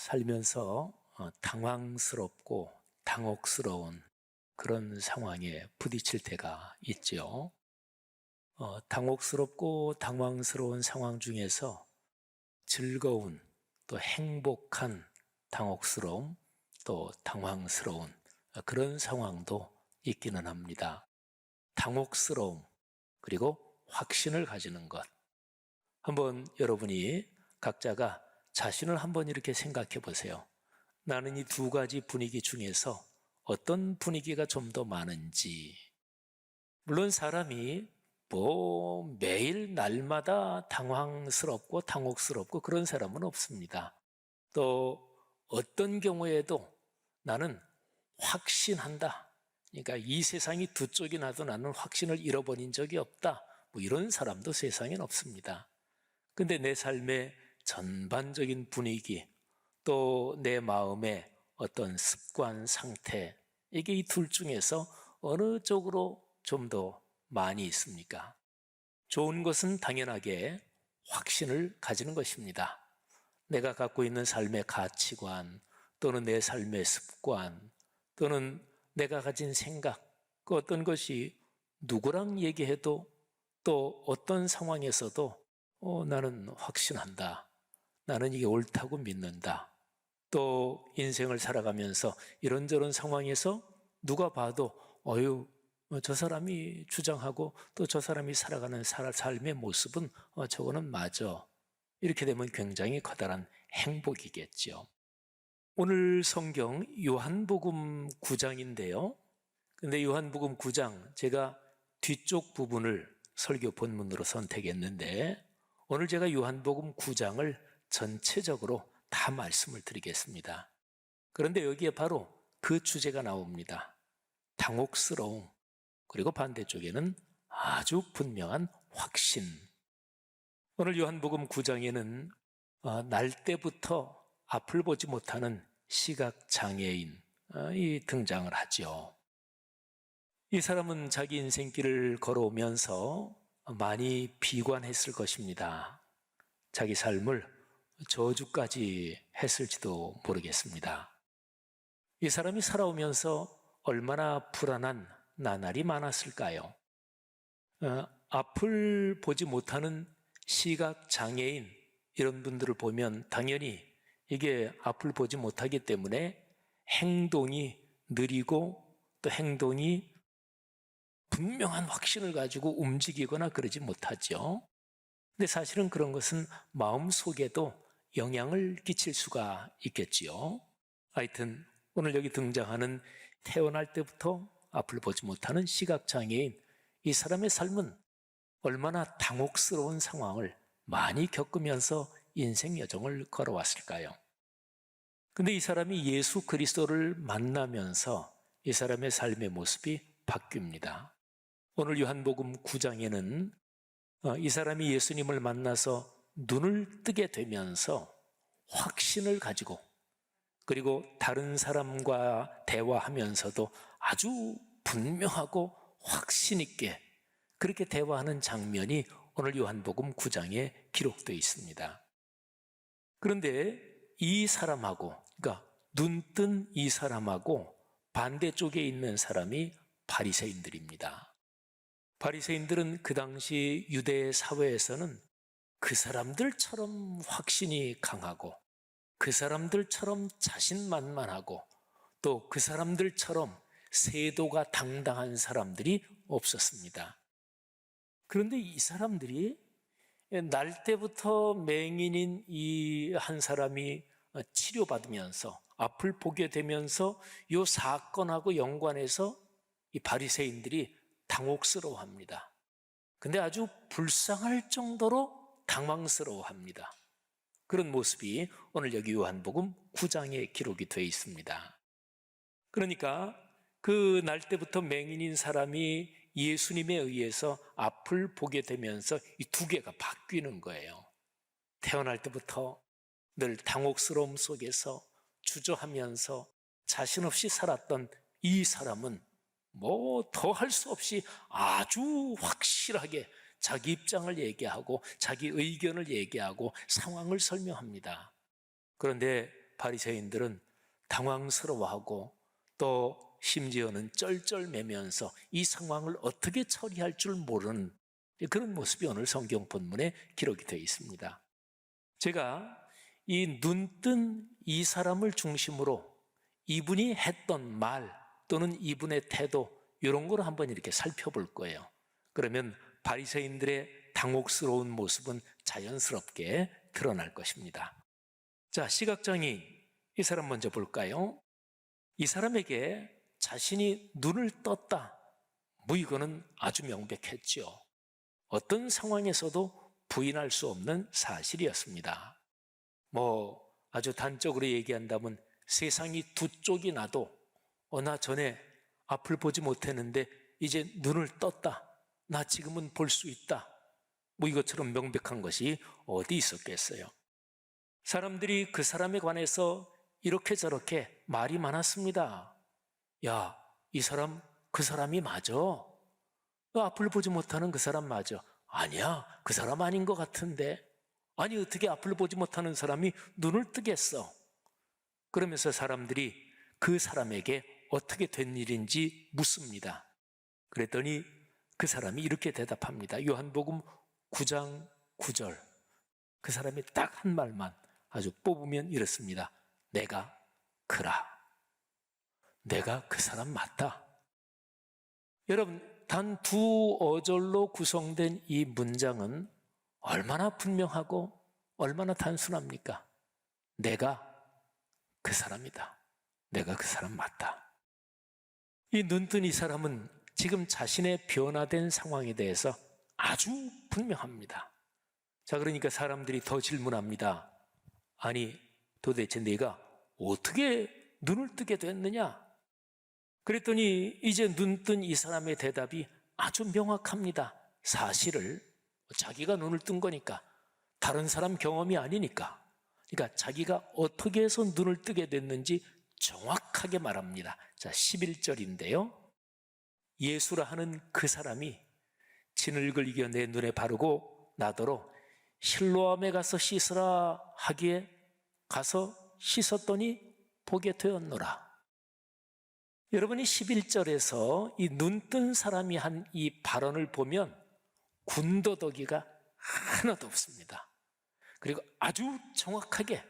살면서 당황스럽고 당혹스러운 그런 상황에 부딪힐 때가 있죠. 당혹스럽고 당황스러운 상황 중에서 즐거운 또 행복한 당혹스러움 또 당황스러운 그런 상황도 있기는 합니다. 당혹스러움 그리고 확신을 가지는 것. 한번 여러분이 각자가 자신을 한번 이렇게 생각해 보세요. 나는 이 두 가지 분위기 중에서 어떤 분위기가 좀 더 많은지. 물론 사람이 매일 날마다 당황스럽고 당혹스럽고 그런 사람은 없습니다. 또 어떤 경우에도 나는 확신한다. 그러니까 이 세상이 두 쪽이 나도 나는 확신을 잃어버린 적이 없다. 이런 사람도 세상엔 없습니다. 근데 내 삶의 전반적인 분위기, 또 내 마음의 어떤 습관, 상태, 이게 이 둘 중에서 어느 쪽으로 좀 더 많이 있습니까? 좋은 것은 당연하게 확신을 가지는 것입니다. 내가 갖고 있는 삶의 가치관, 또는 내 삶의 습관, 또는 내가 가진 생각, 그 어떤 것이 누구랑 얘기해도 또 어떤 상황에서도 나는 확신한다. 나는 이게 옳다고 믿는다. 또 인생을 살아가면서 이런저런 상황에서 누가 봐도 저 사람이 주장하고 또 저 사람이 살아가는 삶의 모습은 저거는 맞아. 이렇게 되면 굉장히 커다란 행복이겠죠. 오늘 성경 요한복음 9장인데요. 근데 요한복음 9장 제가 뒤쪽 부분을 설교 본문으로 선택했는데 오늘 제가 요한복음 9장을 전체적으로 다 말씀을 드리겠습니다. 그런데 여기에 바로 그 주제가 나옵니다. 당혹스러움, 그리고 반대쪽에는 아주 분명한 확신. 오늘 요한복음 9장에는 날 때부터 앞을 보지 못하는 시각장애인이 등장을 하죠. 이 사람은 자기 인생길을 걸어오면서 많이 비관했을 것입니다. 자기 삶을 저주까지 했을지도 모르겠습니다. 이 사람이 살아오면서 얼마나 불안한 나날이 많았을까요? 앞을 보지 못하는 시각장애인 이런 분들을 보면 당연히 이게 앞을 보지 못하기 때문에 행동이 느리고 또 행동이 분명한 확신을 가지고 움직이거나 그러지 못하죠. 근데 사실은 그런 것은 마음속에도 영향을 끼칠 수가 있겠지요. 하여튼 오늘 여기 등장하는 태어날 때부터 앞을 보지 못하는 시각장애인, 이 사람의 삶은 얼마나 당혹스러운 상황을 많이 겪으면서 인생 여정을 걸어왔을까요? 근데 이 사람이 예수 그리스도를 만나면서 이 사람의 삶의 모습이 바뀝니다. 오늘 요한복음 9장에는 이 사람이 예수님을 만나서 눈을 뜨게 되면서 확신을 가지고 그리고 다른 사람과 대화하면서도 아주 분명하고 확신 있게 그렇게 대화하는 장면이 오늘 요한복음 9장에 기록되어 있습니다. 그런데 이 사람하고, 그러니까 눈뜬 이 사람하고 반대쪽에 있는 사람이 바리새인들입니다. 바리새인들은 그 당시 유대 사회에서는 그 사람들처럼 확신이 강하고 그 사람들처럼 자신만만하고 또 그 사람들처럼 세도가 당당한 사람들이 없었습니다. 그런데 이 사람들이 날 때부터 맹인인 이 한 사람이 치료받으면서 앞을 보게 되면서 이 사건하고 연관해서 이 바리새인들이 당혹스러워합니다. 근데 아주 불쌍할 정도로 당황스러워합니다. 그런 모습이 오늘 여기 요한복음 9장에 기록이 되어 있습니다. 그러니까 그 날 때부터 맹인인 사람이 예수님에 의해서 앞을 보게 되면서 이 두 개가 바뀌는 거예요. 태어날 때부터 늘 당혹스러움 속에서 주저하면서 자신 없이 살았던 이 사람은 더 할 수 없이 아주 확실하게 자기 입장을 얘기하고 자기 의견을 얘기하고 상황을 설명합니다. 그런데 바리새인들은 당황스러워하고 또 심지어는 쩔쩔매면서 이 상황을 어떻게 처리할 줄 모르는 그런 모습이 오늘 성경 본문에 기록이 되어 있습니다. 제가 이 눈뜬 이 사람을 중심으로 이분이 했던 말 또는 이분의 태도 이런 걸 한번 이렇게 살펴볼 거예요. 그러면 바리새인들의 당혹스러운 모습은 자연스럽게 드러날 것입니다. 자, 시각장애인 이 사람 먼저 볼까요? 이 사람에게 자신이 눈을 떴다, 뭐 이거는 아주 명백했죠. 어떤 상황에서도 부인할 수 없는 사실이었습니다. 뭐 아주 단적으로 얘기한다면 세상이 두 쪽이 나도 나 전에 앞을 보지 못했는데 이제 눈을 떴다, 나 지금은 볼 수 있다, 뭐 이것처럼 명백한 것이 어디 있었겠어요. 사람들이 그 사람에 관해서 이렇게 저렇게 말이 많았습니다. 야, 이 사람 그 사람이 맞아? 앞을 보지 못하는 그 사람 맞아? 아니야, 그 사람 아닌 것 같은데. 아니, 어떻게 앞을 보지 못하는 사람이 눈을 뜨겠어? 그러면서 사람들이 그 사람에게 어떻게 된 일인지 묻습니다. 그랬더니 그 사람이 이렇게 대답합니다. 요한복음 9장 9절. 그 사람이 딱 한 말만 아주 뽑으면 이렇습니다. 내가 그라. 내가 그 사람 맞다. 여러분, 단 두 어절로 구성된 이 문장은 얼마나 분명하고 얼마나 단순합니까? 내가 그 사람이다. 내가 그 사람 맞다. 이 눈뜬 이 사람은 지금 자신의 변화된 상황에 대해서 아주 분명합니다. 자, 그러니까 사람들이 더 질문합니다. 아니, 도대체 내가 어떻게 눈을 뜨게 됐느냐? 그랬더니 이제 눈뜬 이 사람의 대답이 아주 명확합니다. 사실을, 자기가 눈을 뜬 거니까, 다른 사람 경험이 아니니까, 그러니까 자기가 어떻게 해서 눈을 뜨게 됐는지 정확하게 말합니다. 자, 11절인데요. 예수라 하는 그 사람이 진흙을 이겨 내 눈에 바르고 나더러 실로암에 가서 씻으라 하기에 가서 씻었더니 보게 되었노라. 여러분이 11절에서 이 눈뜬 사람이 한 이 발언을 보면 군더더기가 하나도 없습니다. 그리고 아주 정확하게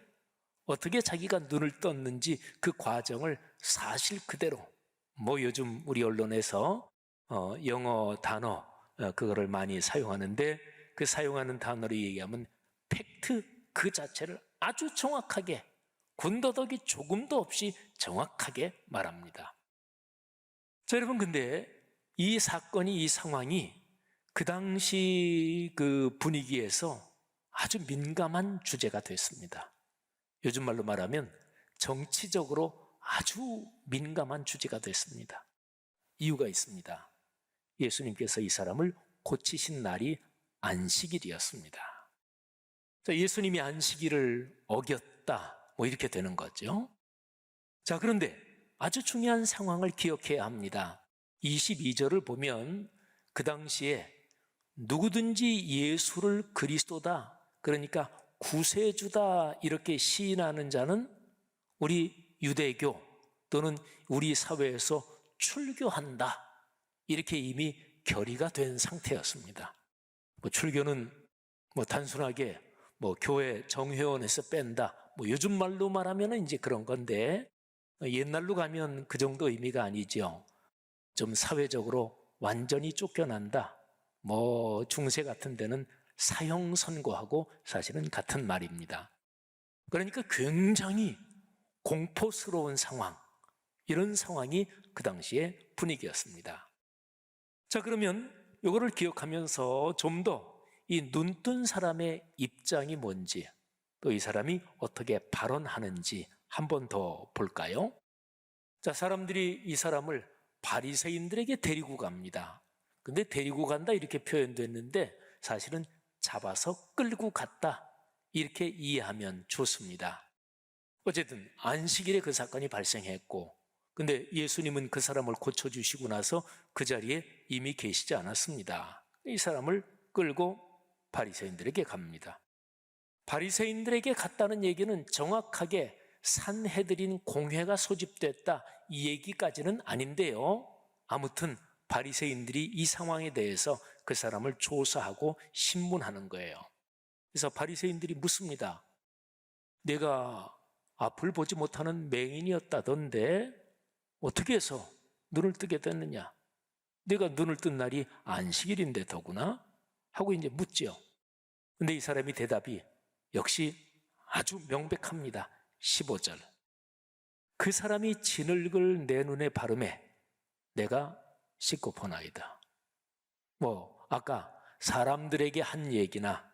어떻게 자기가 눈을 떴는지 그 과정을 사실 그대로, 뭐 요즘 우리 언론에서 영어 단어 그거를 많이 사용하는데 그 사용하는 단어로 얘기하면 팩트 그 자체를 아주 정확하게 군더더기 조금도 없이 정확하게 말합니다. 자, 여러분, 근데 이 사건이, 이 상황이 그 당시 그 분위기에서 아주 민감한 주제가 됐습니다. 요즘 말로 말하면 정치적으로 아주 민감한 주제가 됐습니다. 이유가 있습니다. 예수님께서 이 사람을 고치신 날이 안식일이었습니다. 자, 예수님이 안식일을 어겼다, 뭐 이렇게 되는 거죠. 자, 그런데 아주 중요한 상황을 기억해야 합니다. 22절을 보면 그 당시에 누구든지 예수를 그리스도다, 그러니까 구세주다 이렇게 시인하는 자는 우리 유대교 또는 우리 사회에서 출교한다, 이렇게 이미 결의가 된 상태였습니다. 출교는 단순하게 교회 정회원에서 뺀다, 요즘 말로 말하면 이제 그런 건데, 옛날로 가면 그 정도 의미가 아니죠. 좀 사회적으로 완전히 쫓겨난다, 중세 같은 데는 사형 선고하고 사실은 같은 말입니다. 그러니까 굉장히 공포스러운 상황, 이런 상황이 그 당시의 분위기였습니다. 자, 그러면 이거를 기억하면서 좀 더 이 눈뜬 사람의 입장이 뭔지, 또 이 사람이 어떻게 발언하는지 한 번 더 볼까요? 자, 사람들이 이 사람을 바리새인들에게 데리고 갑니다. 근데 데리고 간다 이렇게 표현됐는데 사실은 잡아서 끌고 갔다, 이렇게 이해하면 좋습니다. 어쨌든 안식일에 그 사건이 발생했고, 근데 예수님은 그 사람을 고쳐주시고 나서 그 자리에 이미 계시지 않았습니다. 이 사람을 끌고 바리새인들에게 갑니다. 바리새인들에게 갔다는 얘기는 정확하게 산헤드린 공회가 소집됐다 이 얘기까지는 아닌데요. 아무튼 바리새인들이 이 상황에 대해서 그 사람을 조사하고 신문하는 거예요. 그래서 바리새인들이 묻습니다. 내가 앞을 보지 못하는 맹인이었다던데 어떻게 해서 눈을 뜨게 됐느냐? 내가 눈을 뜬 날이 안식일인데 더구나? 하고 이제 묻죠. 근데 이 사람이 대답이 역시 아주 명백합니다. 15절. 그 사람이 진흙을 내 눈에 바르매 내가 씻고 보나이다. 아까 사람들에게 한 얘기나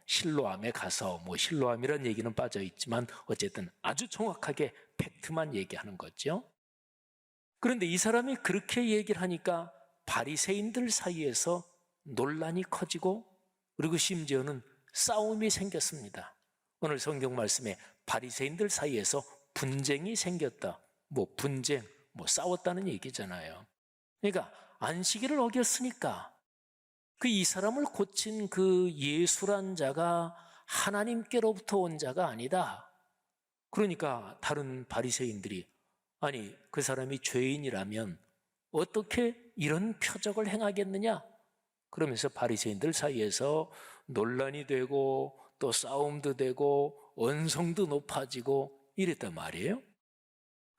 실로암에 가서 실로암이라는 얘기는 빠져 있지만 어쨌든 아주 정확하게 팩트만 얘기하는 거죠. 그런데 이 사람이 그렇게 얘기를 하니까 바리새인들 사이에서 논란이 커지고 그리고 심지어는 싸움이 생겼습니다. 오늘 성경 말씀에 바리새인들 사이에서 분쟁이 생겼다. 분쟁, 싸웠다는 얘기잖아요. 그러니까 안식일을 어겼으니까 이 사람을 고친 그 예수란 자가 하나님께로부터 온 자가 아니다. 그러니까 다른 바리새인들이 아니 그 사람이 죄인이라면 어떻게 이런 표적을 행하겠느냐? 그러면서 바리새인들 사이에서 논란이 되고 또 싸움도 되고 언성도 높아지고 이랬단 말이에요.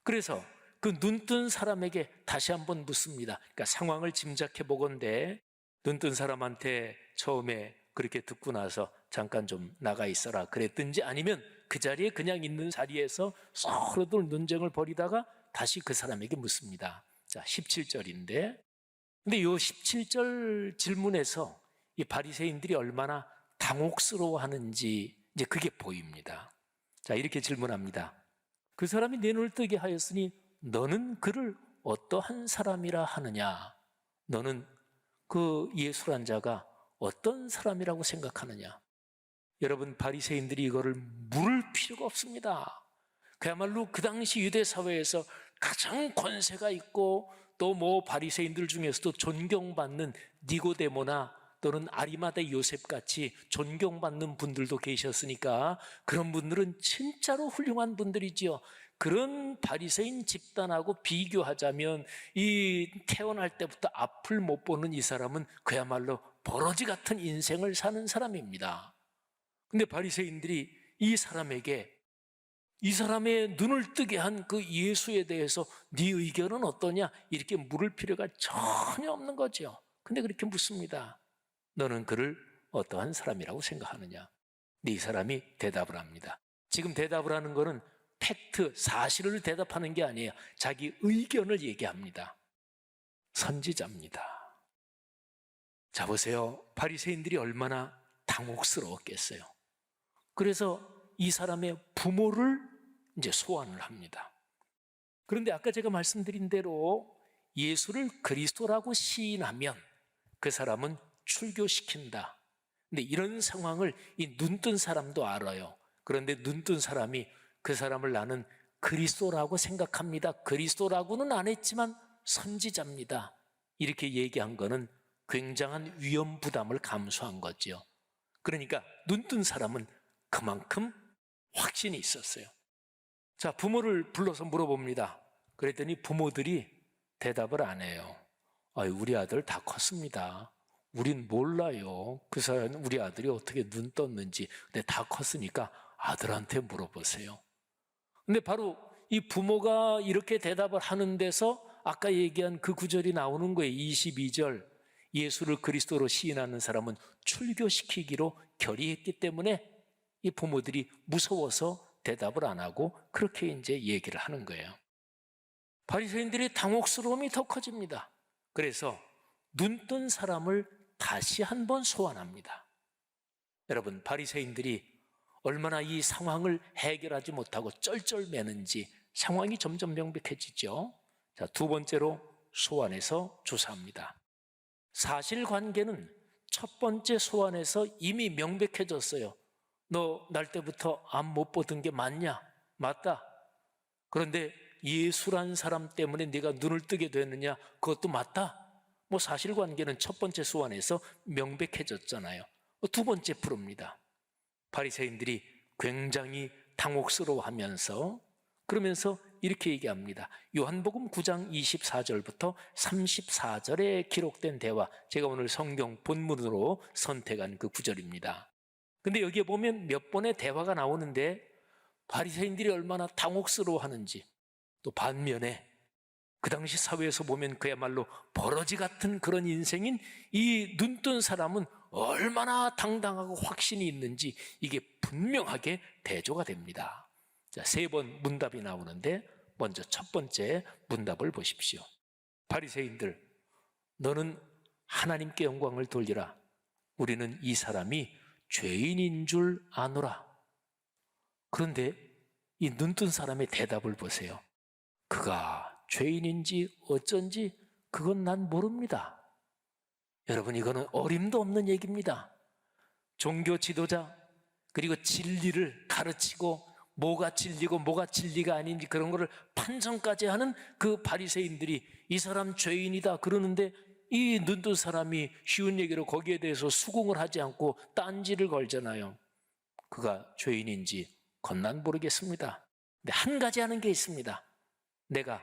그래서 그 눈뜬 사람에게 다시 한번 묻습니다. 그러니까 상황을 짐작해 보건대 눈뜬 사람한테 처음에 그렇게 듣고 나서 잠깐 좀 나가 있어라 그랬든지 아니면 그 자리에 그냥 있는 자리에서 서로들 논쟁을 벌이다가 다시 그 사람에게 묻습니다. 자, 17절인데 근데 이 17절 질문에서 이 바리새인들이 얼마나 당혹스러워하는지 이제 그게 보입니다. 자, 이렇게 질문합니다. 그 사람이 내 눈을 뜨게 하였으니 너는 그를 어떠한 사람이라 하느냐? 너는 그 예수란 자가 어떤 사람이라고 생각하느냐? 여러분, 바리새인들이 이거를 물을 필요가 없습니다. 그야말로 그 당시 유대 사회에서 가장 권세가 있고 또 바리새인들 중에서도 존경받는 니고데모나 또는 아리마대 요셉같이 존경받는 분들도 계셨으니까 그런 분들은 진짜로 훌륭한 분들이지요. 그런 바리새인 집단하고 비교하자면 이 태어날 때부터 앞을 못 보는 이 사람은 그야말로 버러지 같은 인생을 사는 사람입니다. 근데 바리새인들이 이 사람에게 이 사람의 눈을 뜨게 한 그 예수에 대해서 네 의견은 어떠냐? 이렇게 물을 필요가 전혀 없는 거죠. 근데 그렇게 묻습니다. 너는 그를 어떠한 사람이라고 생각하느냐? 네 사람이 대답을 합니다. 지금 대답을 하는 거는 팩트, 사실을 대답하는 게 아니에요. 자기 의견을 얘기합니다. 선지자입니다. 자, 보세요. 바리새인들이 얼마나 당혹스러웠겠어요. 그래서 이 사람의 부모를 이제 소환을 합니다. 그런데 아까 제가 말씀드린 대로 예수를 그리스도라고 시인하면 그 사람은 출교시킨다. 근데 이런 상황을 이 눈뜬 사람도 알아요. 그런데 눈뜬 사람이 그 사람을 나는 그리스도라고 생각합니다. 그리스도라고는 안 했지만 선지자입니다. 이렇게 얘기한 거는 굉장한 위험 부담을 감수한 거죠. 그러니까 눈뜬 사람은 그만큼 확신이 있었어요. 자, 부모를 불러서 물어봅니다. 그랬더니 부모들이 대답을 안 해요. 우리 아들 다 컸습니다. 우린 몰라요. 그 사람 우리 아들이 어떻게 눈 떴는지. 근데 다 컸으니까 아들한테 물어보세요. 근데 바로 이 부모가 이렇게 대답을 하는 데서 아까 얘기한 그 구절이 나오는 거예요. 22절. 예수를 그리스도로 시인하는 사람은 출교시키기로 결의했기 때문에 이 부모들이 무서워서 대답을 안 하고 그렇게 이제 얘기를 하는 거예요. 바리새인들의 당혹스러움이 더 커집니다. 그래서 눈뜬 사람을 다시 한번 소환합니다. 여러분, 바리새인들이 얼마나 이 상황을 해결하지 못하고 쩔쩔매는지 상황이 점점 명백해지죠. 자, 두 번째로 소환해서 조사합니다. 사실관계는 첫 번째 소환에서 이미 명백해졌어요. 너 날 때부터 암 못 보던 게 맞냐? 맞다. 그런데 예수란 사람 때문에 네가 눈을 뜨게 됐느냐? 그것도 맞다. 사실관계는 첫 번째 소환에서 명백해졌잖아요. 두 번째 풀입니다. 바리새인들이 굉장히 당혹스러워하면서 그러면서 이렇게 얘기합니다. 요한복음 9장 24절부터 34절에 기록된 대화, 제가 오늘 성경 본문으로 선택한 그 구절입니다. 근데 여기에 보면 몇 번의 대화가 나오는데 바리새인들이 얼마나 당혹스러워하는지, 또 반면에 그 당시 사회에서 보면 그야말로 버러지 같은 그런 인생인 이 눈뜬 사람은 얼마나 당당하고 확신이 있는지 이게 분명하게 대조가 됩니다. 자, 3번 문답이 나오는데 먼저 첫 번째 문답을 보십시오. 바리새인들, 너는 하나님께 영광을 돌리라. 우리는 이 사람이 죄인인 줄 아노라. 그런데 이 눈뜬 사람의 대답을 보세요. 그가 죄인인지 어쩐지 그건 난 모릅니다. 여러분, 이거는 어림도 없는 얘기입니다. 종교 지도자, 그리고 진리를 가르치고 뭐가 진리고 뭐가 진리가 아닌지 그런 거를 판정까지 하는 그 바리새인들이 이 사람 죄인이다 그러는데 이 눈뜬 사람이 쉬운 얘기로 거기에 대해서 수긍을 하지 않고 딴지를 걸잖아요. 그가 죄인인지 그건 난 모르겠습니다. 근데 한 가지 하는 게 있습니다. 내가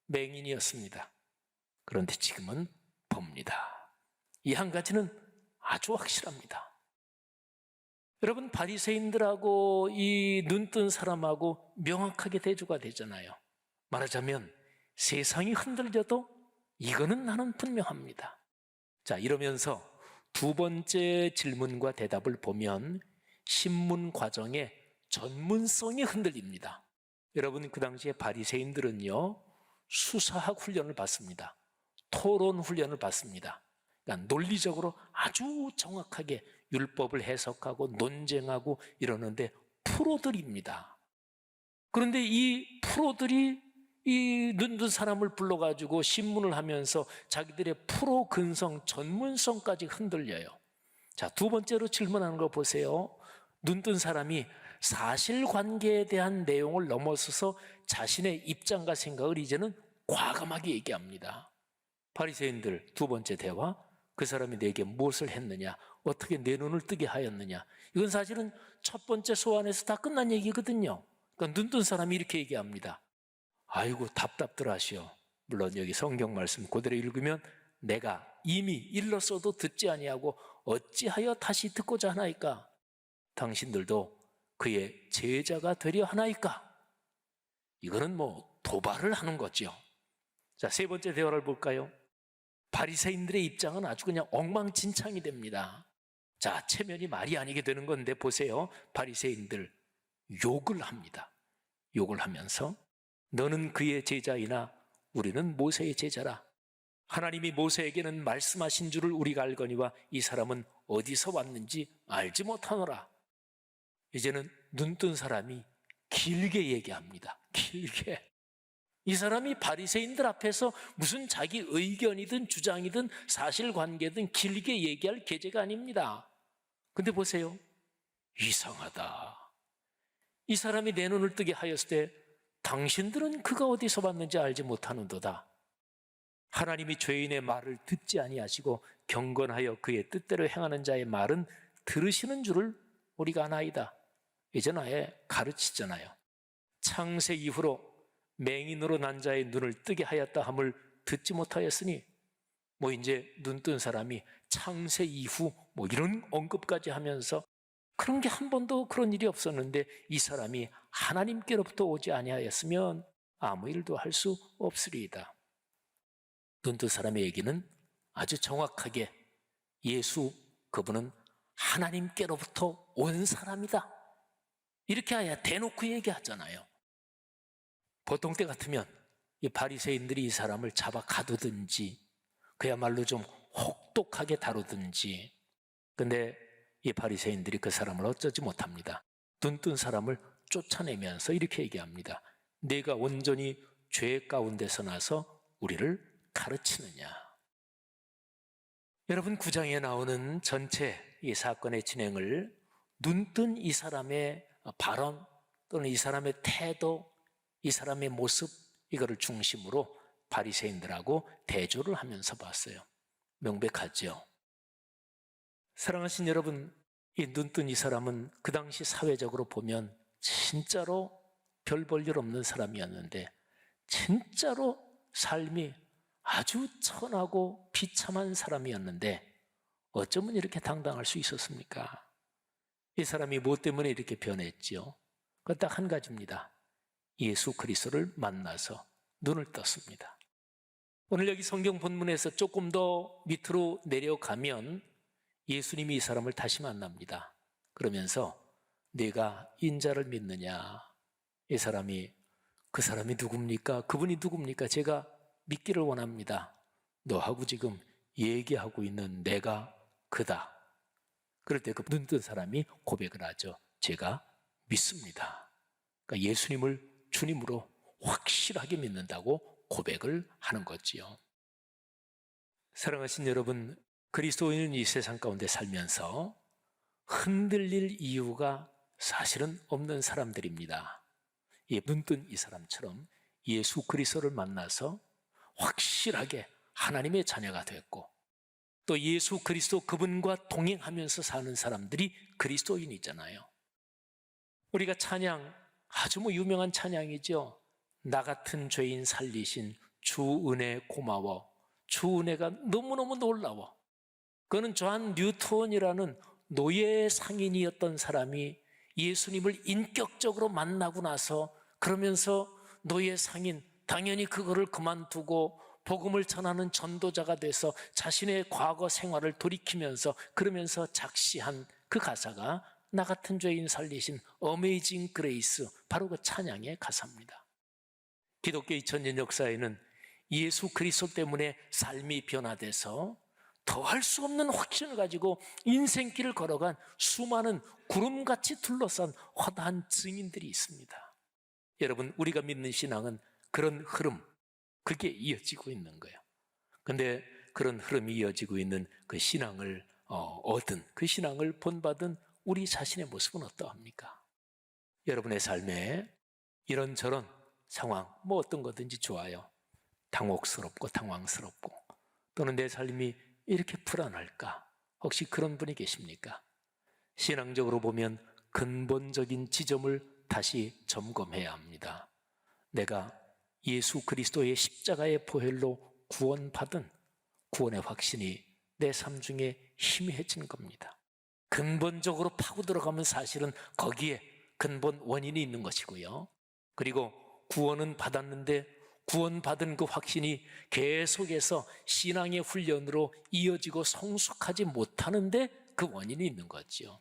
맹인이었습니다. 그런데 지금은 봅니다. 이 한 가지는 아주 확실합니다. 여러분, 바리새인들하고 이 눈뜬 사람하고 명확하게 대조가 되잖아요. 말하자면 세상이 흔들려도 이거는 나는 분명합니다. 자, 이러면서 두 번째 질문과 대답을 보면 신문 과정의 전문성이 흔들립니다. 여러분, 그 당시에 바리새인들은요, 수사학 훈련을 받습니다. 토론 훈련을 받습니다. 그러니까 논리적으로 아주 정확하게 율법을 해석하고 논쟁하고 이러는데 프로들입니다. 그런데 이 프로들이 이 눈뜬 사람을 불러가지고 신문을 하면서 자기들의 프로 근성, 전문성까지 흔들려요. 자, 두 번째로 질문하는 거 보세요. 눈뜬 사람이 사실관계에 대한 내용을 넘어서서 자신의 입장과 생각을 이제는 과감하게 얘기합니다. 바리새인들 두 번째 대화, 그 사람이 내게 무엇을 했느냐, 어떻게 내 눈을 뜨게 하였느냐, 이건 사실은 첫 번째 소환에서 다 끝난 얘기거든요. 그러니까 눈뜬 사람이 이렇게 얘기합니다. 아이고 답답들 하시오. 물론 여기 성경 말씀 그대로 읽으면 내가 이미 일렀어도 듣지 아니하고 어찌하여 다시 듣고자 하나이까? 당신들도 그의 제자가 되려 하나이까? 이거는 뭐 도발을 하는 거죠. 자, 세 번째 대화를 볼까요? 바리새인들의 입장은 아주 그냥 엉망진창이 됩니다. 자, 체면이 말이 아니게 되는 건데 보세요. 바리새인들 욕을 합니다. 욕을 하면서 너는 그의 제자이나 우리는 모세의 제자라. 하나님이 모세에게는 말씀하신 줄을 우리가 알거니와 이 사람은 어디서 왔는지 알지 못하노라. 이제는 눈뜬 사람이 길게 얘기합니다. 길게. 이 사람이 바리새인들 앞에서 무슨 자기 의견이든 주장이든 사실관계든 길게 얘기할 계제가 아닙니다. 근데 보세요. 이상하다. 이 사람이 내 눈을 뜨게 하였을 때 당신들은 그가 어디서 왔는지 알지 못하는도다. 하나님이 죄인의 말을 듣지 아니하시고 경건하여 그의 뜻대로 행하는 자의 말은 들으시는 줄을 우리가 아나이다. 이제는 아예 가르치잖아요. 창세 이후로 맹인으로 난 자의 눈을 뜨게 하였다 함을 듣지 못하였으니 뭐 이제 눈뜬 사람이 창세 이후 뭐 이런 언급까지 하면서 그런 게 한 번도 그런 일이 없었는데 이 사람이 하나님께로부터 오지 아니하였으면 아무 일도 할 수 없으리이다. 눈뜬 사람의 얘기는 아주 정확하게 예수 그분은 하나님께로부터 온 사람이다. 이렇게 해야 대놓고 얘기하잖아요. 보통 때 같으면 이 바리새인들이 이 사람을 잡아 가두든지 그야말로 좀 혹독하게 다루든지, 근데 이 바리새인들이 그 사람을 어쩌지 못합니다. 눈뜬 사람을 쫓아내면서 이렇게 얘기합니다. 네가 온전히 죄 가운데서 나서 우리를 가르치느냐. 여러분, 9장에 나오는 전체 이 사건의 진행을 눈뜬 이 사람의 발언 또는 이 사람의 태도, 이 사람의 모습, 이거를 중심으로 바리새인들하고 대조를 하면서 봤어요. 명백하죠. 사랑하신 여러분, 이 눈뜬 이 사람은 그 당시 사회적으로 보면 진짜로 별 볼 일 없는 사람이었는데 진짜로 삶이 아주 천하고 비참한 사람이었는데 어쩌면 이렇게 당당할 수 있었습니까? 이 사람이 무엇 때문에 이렇게 변했지요? 그건 딱 한 가지입니다. 예수 그리스도를 만나서 눈을 떴습니다. 오늘 여기 성경 본문에서 조금 더 밑으로 내려가면 예수님이 이 사람을 다시 만납니다. 그러면서 네가 인자를 믿느냐? 이 사람이 그 사람이 누굽니까? 그분이 누굽니까? 제가 믿기를 원합니다. 너하고 지금 얘기하고 있는 내가 그다. 그럴 때 그 눈 뜬 사람이 고백을 하죠. 제가 믿습니다. 그러니까 예수님을 주님으로 확실하게 믿는다고 고백을 하는 거지요. 사랑하신 여러분, 그리스도인은 이 세상 가운데 살면서 흔들릴 이유가 사실은 없는 사람들입니다. 눈뜬 이 사람처럼 예수 그리스도를 만나서 확실하게 하나님의 자녀가 됐고 또 예수 그리스도 그분과 동행하면서 사는 사람들이 그리스도인이잖아요. 우리가 찬양, 아주 유명한 찬양이죠. 나 같은 죄인 살리신 주 은혜 고마워. 주 은혜가 너무너무 놀라워. 그는 존 뉴턴이라는 노예 상인이었던 사람이 예수님을 인격적으로 만나고 나서 그러면서 노예 상인, 당연히 그거를 그만두고 복음을 전하는 전도자가 돼서 자신의 과거 생활을 돌이키면서 그러면서 작시한 그 가사가 나 같은 죄인 살리신 어메이징 그레이스, 바로 그 찬양의 가사입니다. 기독교 2000년 역사에는 예수 그리스도 때문에 삶이 변화돼서 더할 수 없는 확신을 가지고 인생길을 걸어간 수많은 구름같이 둘러싼 화다한 증인들이 있습니다. 여러분, 우리가 믿는 신앙은 그런 흐름, 그게 이어지고 있는 거예요. 그런데 그런 흐름이 이어지고 있는 그 신앙을 얻은, 그 신앙을 본받은 우리 자신의 모습은 어떠합니까? 여러분의 삶에 이런저런 상황, 어떤 거든지 좋아요. 당혹스럽고 당황스럽고 또는 내 삶이 이렇게 불안할까? 혹시 그런 분이 계십니까? 신앙적으로 보면 근본적인 지점을 다시 점검해야 합니다. 내가 예수 그리스도의 십자가의 보혈로 구원받은 구원의 확신이 내 삶 중에 희미해진 겁니다. 근본적으로 파고 들어가면 사실은 거기에 근본 원인이 있는 것이고요. 그리고 구원은 받았는데 구원받은 그 확신이 계속해서 신앙의 훈련으로 이어지고 성숙하지 못하는데 그 원인이 있는 거죠.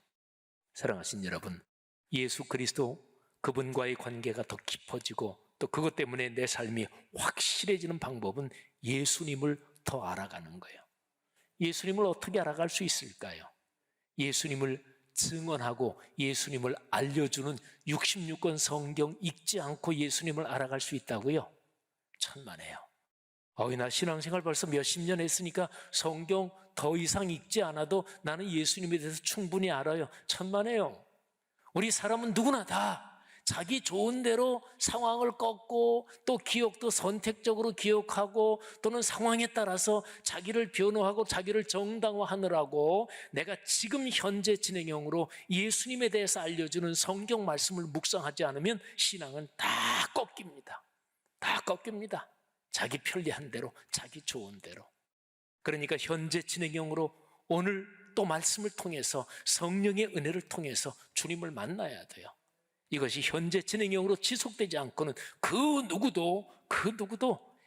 사랑하신 여러분, 예수 그리스도 그분과의 관계가 더 깊어지고 또 그것 때문에 내 삶이 확실해지는 방법은 예수님을 더 알아가는 거예요. 예수님을 어떻게 알아갈 수 있을까요? 예수님을 증언하고 예수님을 알려주는 66권 성경 읽지 않고 예수님을 알아갈 수 있다고요? 천만에요. 나 신앙생활 벌써 몇십 년 했으니까 성경 더 이상 읽지 않아도 나는 예수님에 대해서 충분히 알아요. 천만에요. 우리 사람은 누구나 다 자기 좋은 대로 상황을 꺾고 또 기억도 선택적으로 기억하고 또는 상황에 따라서 자기를 변호하고 자기를 정당화하느라고 내가 지금 현재 진행형으로 예수님에 대해서 알려주는 성경 말씀을 묵상하지 않으면 신앙은 다 꺾입니다. 다 꺾입니다. 자기 편리한 대로, 자기 좋은 대로. 그러니까 현재 진행형으로 오늘 또 말씀을 통해서 성령의 은혜를 통해서 주님을 만나야 돼요. 이것이 현재 진행형으로 지속되지 않고는 그 누구도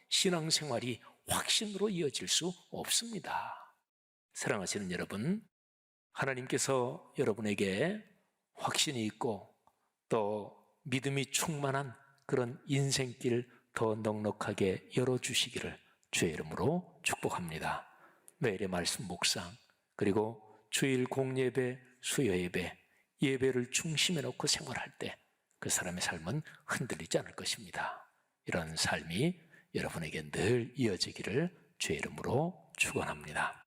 신앙생활이 확신으로 이어질 수 없습니다. 사랑하시는 여러분, 하나님께서 여러분에게 확신이 있고 또 믿음이 충만한 그런 인생길 더 넉넉하게 열어주시기를 주의 이름으로 축복합니다. 매일의 말씀 묵상, 그리고 주일 공예배, 수요예배, 예배를 중심에 놓고 생활할 때 그 사람의 삶은 흔들리지 않을 것입니다. 이런 삶이 여러분에게 늘 이어지기를 주의 이름으로 축원합니다.